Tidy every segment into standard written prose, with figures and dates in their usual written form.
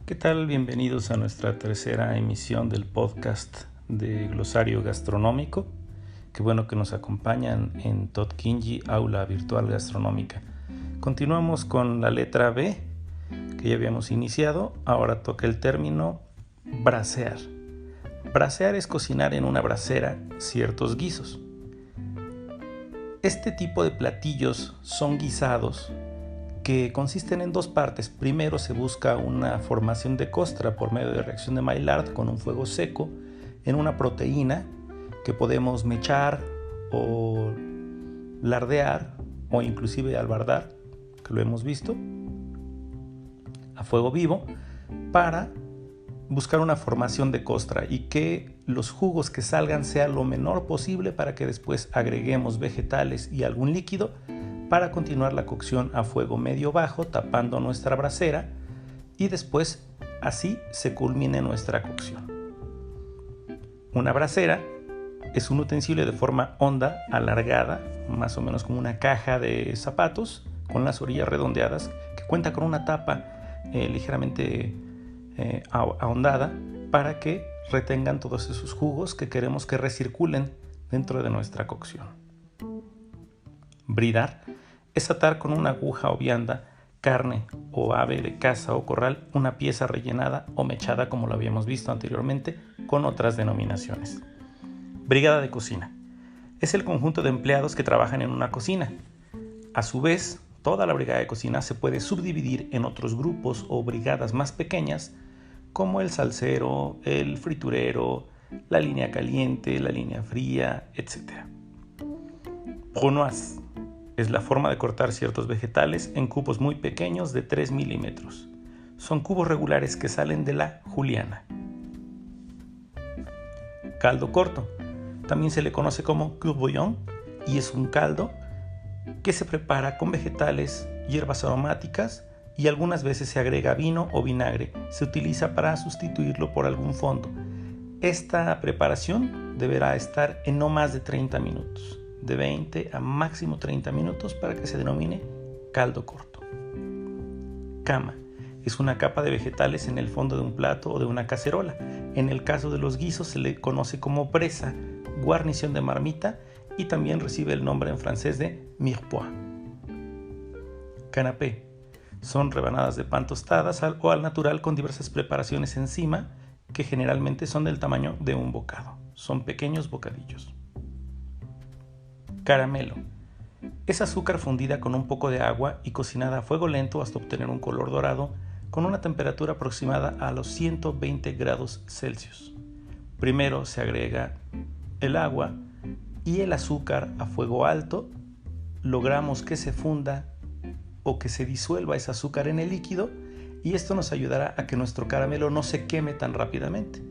¿Qué tal? Bienvenidos a nuestra tercera emisión del podcast de Glosario Gastronómico. Qué bueno que nos acompañan en Todd Kinji, Aula Virtual Gastronómica. Continuamos con la letra B, que ya habíamos iniciado. Ahora toca el término brasear. Brasear es cocinar en una brasera ciertos guisos. Este tipo de platillos son guisados que consisten en dos partes. Primero se busca una formación de costra por medio de reacción de Maillard con un fuego seco en una proteína que podemos mechar o lardear o inclusive albardar, que lo hemos visto, a fuego vivo, para buscar una formación de costra y que los jugos que salgan sean lo menor posible para que después agreguemos vegetales y algún líquido para continuar la cocción a fuego medio-bajo, tapando nuestra brasera, y después así se culmine nuestra cocción. Una brasera es un utensilio de forma honda, alargada, más o menos como una caja de zapatos, con las orillas redondeadas, que cuenta con una tapa ligeramente ahondada para que retengan todos esos jugos que queremos que recirculen dentro de nuestra cocción. Bridar es atar con una aguja o vianda carne o ave de caza o corral, una pieza rellenada o mechada, como lo habíamos visto anteriormente, con otras denominaciones. Brigada de cocina es el conjunto de empleados que trabajan en una cocina. A su vez, toda la brigada de cocina se puede subdividir en otros grupos o brigadas más pequeñas, como el salsero, el friturero, la línea caliente, la línea fría, etc. Brunoise es la forma de cortar ciertos vegetales en cubos muy pequeños de 3 milímetros. Son cubos regulares que salen de la juliana. Caldo corto. También se le conoce como courbouillon y es un caldo que se prepara con vegetales, hierbas aromáticas y algunas veces se agrega vino o vinagre. Se utiliza para sustituirlo por algún fondo. Esta preparación deberá estar en no más de 30 minutos. De 20 a máximo 30 minutos para que se denomine caldo corto. Cama es una capa de vegetales en el fondo de un plato o de una cacerola. En el caso de los guisos se le conoce como bresa, guarnición de marmita, y también recibe el nombre en francés de mirepoix. Canapé son rebanadas de pan tostadas o al natural con diversas preparaciones encima que generalmente son del tamaño de un bocado. Son pequeños bocadillos. Caramelo es azúcar fundida con un poco de agua y cocinada a fuego lento hasta obtener un color dorado con una temperatura aproximada a los 120 grados Celsius. Primero se agrega el agua y el azúcar a fuego alto. Logramos que se funda o que se disuelva ese azúcar en el líquido y esto nos ayudará a que nuestro caramelo no se queme tan rápidamente.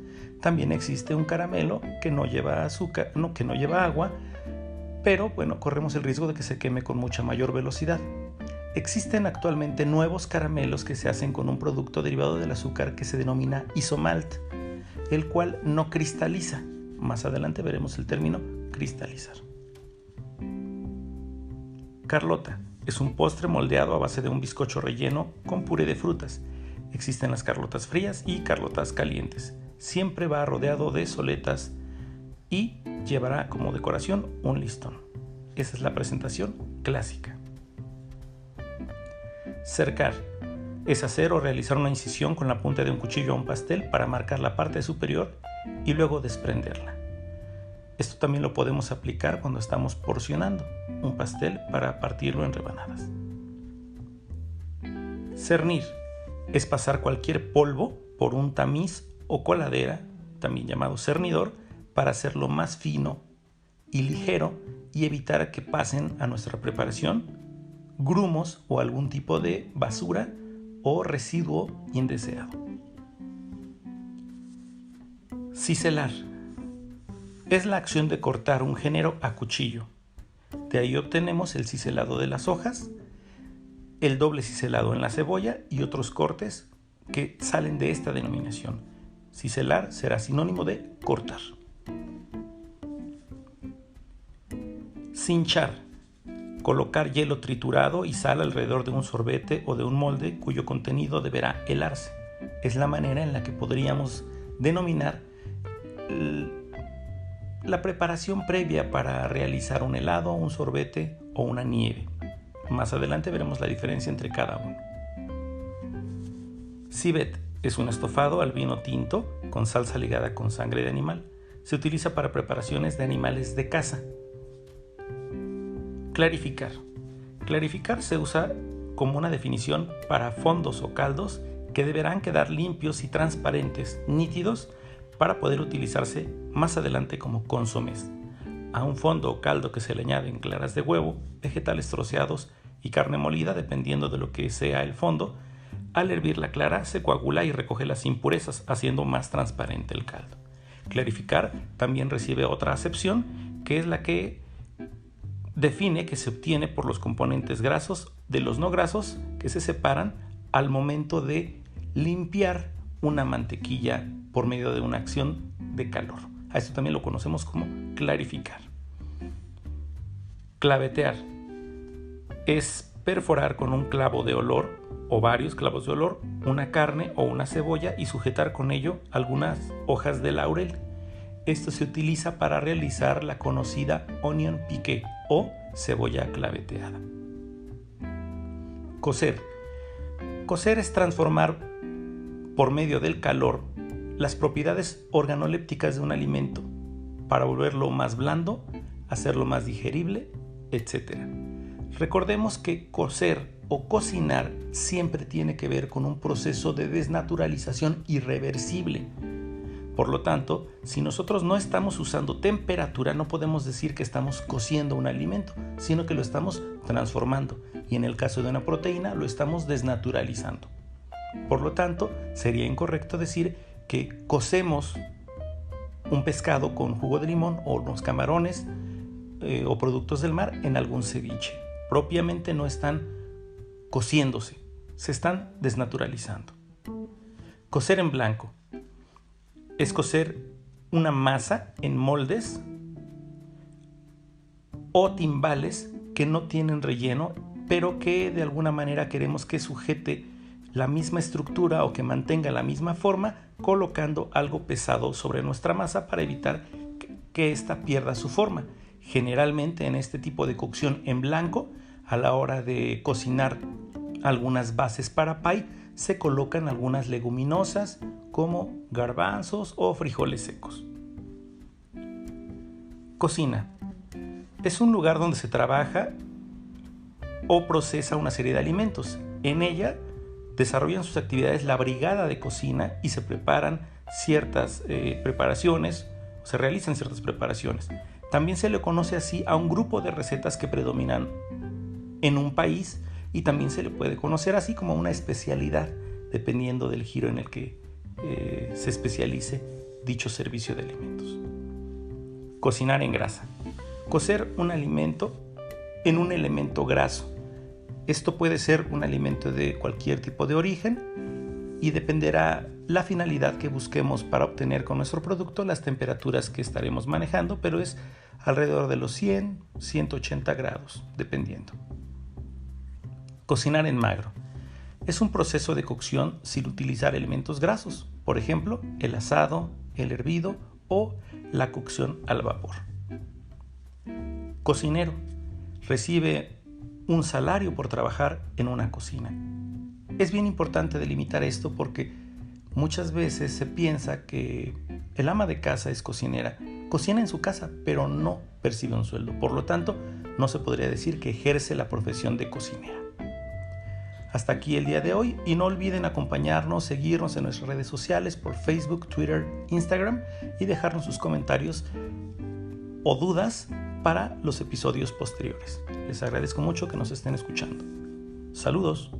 También existe un caramelo que no lleva azúcar, que no lleva agua, pero corremos el riesgo de que se queme con mucha mayor velocidad. Existen actualmente nuevos caramelos que se hacen con un producto derivado del azúcar que se denomina isomalt, el cual no cristaliza. Más adelante veremos el término cristalizar. Carlota es un postre moldeado a base de un bizcocho relleno con puré de frutas. Existen las carlotas frías y carlotas calientes. Siempre va rodeado de soletas y llevará como decoración un listón. Esa es la presentación clásica. Cercar es hacer o realizar una incisión con la punta de un cuchillo a un pastel para marcar la parte superior y luego desprenderla. Esto también lo podemos aplicar cuando estamos porcionando un pastel para partirlo en rebanadas. Cernir es pasar cualquier polvo por un tamiz o coladera, también llamado cernidor, para hacerlo más fino y ligero y evitar que pasen a nuestra preparación grumos o algún tipo de basura o residuo indeseado. Ciselar es la acción de cortar un género a cuchillo. De ahí obtenemos el ciselado de las hojas, el doble ciselado en la cebolla y otros cortes que salen de esta denominación. Ciselar será sinónimo de cortar. Cinchar Colocar hielo triturado y sal alrededor de un sorbete o de un molde cuyo contenido deberá helarse. es la manera en la que podríamos denominar la preparación previa para realizar un helado, un sorbete o una nieve. Más adelante veremos la diferencia entre cada uno. Civet es un estofado al vino tinto con salsa ligada con sangre de animal. Se utiliza para preparaciones de animales de caza. Clarificar. Clarificar se usa como una definición para fondos o caldos que deberán quedar limpios y transparentes, nítidos, para poder utilizarse más adelante como consomés. A un fondo o caldo que se le añaden claras de huevo, vegetales troceados y carne molida, dependiendo de lo que sea el fondo, al hervir la clara se coagula y recoge las impurezas, haciendo más transparente el caldo. Clarificar también recibe otra acepción, que es la que define que se obtiene por los componentes grasos de los no grasos que se separan al momento de limpiar una mantequilla por medio de una acción de calor. A esto también lo conocemos como clarificar. Clavetear es perforar con un clavo de olor o varios clavos de olor una carne o una cebolla y sujetar con ello algunas hojas de laurel. Esto se utiliza para realizar la conocida onion piqué o cebolla claveteada. Cocer. Cocer es transformar por medio del calor las propiedades organolépticas de un alimento para volverlo más blando, hacerlo más digerible, etc. Recordemos que cocer o cocinar siempre tiene que ver con un proceso de desnaturalización irreversible. Por lo tanto, si nosotros no estamos usando temperatura, no podemos decir que estamos cociendo un alimento, sino que lo estamos transformando. Y en el caso de una proteína, lo estamos desnaturalizando. Por lo tanto, sería incorrecto decir que cocemos un pescado con jugo de limón o unos camarones o productos del mar en algún ceviche. Propiamente no están cociéndose, se están desnaturalizando. Cocer en blanco es cocer una masa en moldes o timbales que no tienen relleno, pero que de alguna manera queremos que sujete la misma estructura o que mantenga la misma forma, colocando algo pesado sobre nuestra masa para evitar que ésta pierda su forma. Generalmente en este tipo de cocción en blanco, a la hora de cocinar algunas bases para pie, se colocan algunas leguminosas como garbanzos o frijoles secos. Cocina. Es un lugar donde se trabaja o procesa una serie de alimentos. En ella desarrollan sus actividades la brigada de cocina y se preparan ciertas preparaciones, se realizan ciertas preparaciones. También se le conoce así a un grupo de recetas que predominan en un país y también se le puede conocer así como una especialidad, dependiendo del giro en el que se especialice dicho servicio de alimentos. Cocinar en grasa. Cocer un alimento en un elemento graso. Esto puede ser un alimento de cualquier tipo de origen y dependerá la finalidad que busquemos para obtener con nuestro producto las temperaturas que estaremos manejando, pero es alrededor de los 100, 180 grados, dependiendo. Cocinar en magro. Es un proceso de cocción sin utilizar elementos grasos, por ejemplo, el asado, el hervido o la cocción al vapor. Cocinero. Recibe un salario por trabajar en una cocina. Es bien importante delimitar esto porque muchas veces se piensa que el ama de casa es cocinera, cocina en su casa, pero no percibe un sueldo. Por lo tanto, no se podría decir que ejerce la profesión de cocinera. Hasta aquí el día de hoy y no olviden acompañarnos, seguirnos en nuestras redes sociales por Facebook, Twitter, Instagram y dejarnos sus comentarios o dudas para los episodios posteriores. Les agradezco mucho que nos estén escuchando. Saludos.